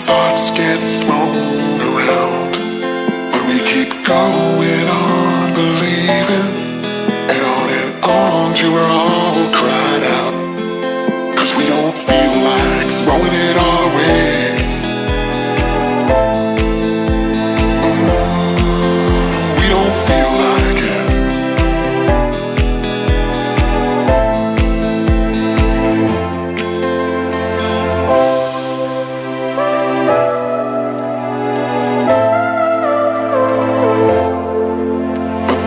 Thoughts get thrown around, but we keep going on believing, and on till we're all cried out, 'cause we don't feel like throwing it all away. We don't feel like it.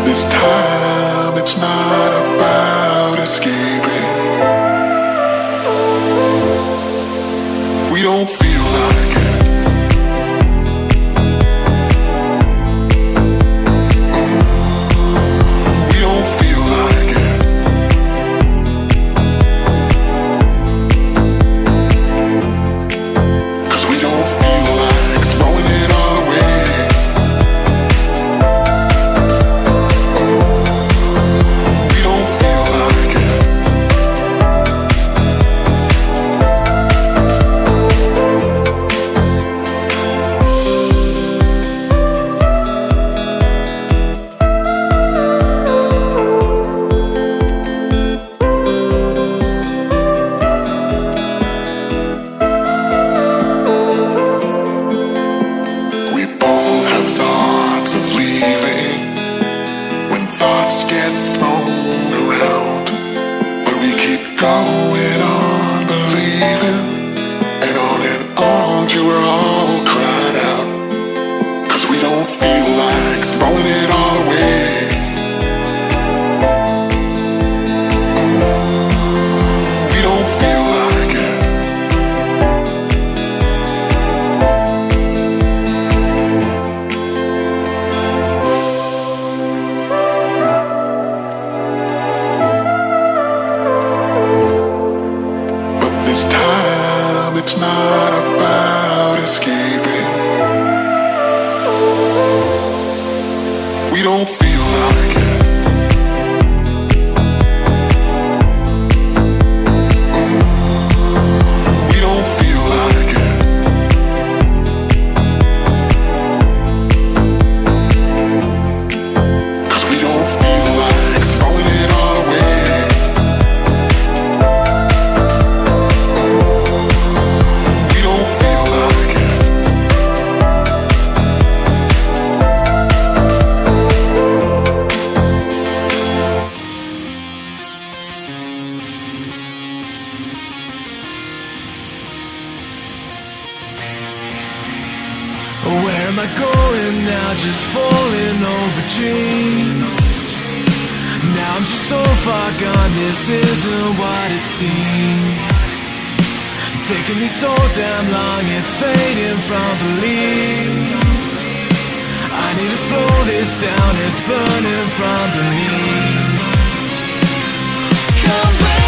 This time it's not about escaping. We don't feel like it. We don't feel like it. Cause we don't feel like throwing it all away. Thoughts get thrown around, but we keep going on believing, and on till we're all cried out, 'cause we don't feel like throwing it all away. We don't feel like it. This time it's not about escaping. We don't feel like it. We don't feel like it. Cause we don't feel like throwing it all away. Where am I going now? Just falling over dreams. Now I'm just so far gone, this isn't what it seems. It's taking me so damn long, it's fading from belief. I need to slow this down, it's burning from beneath. Come back.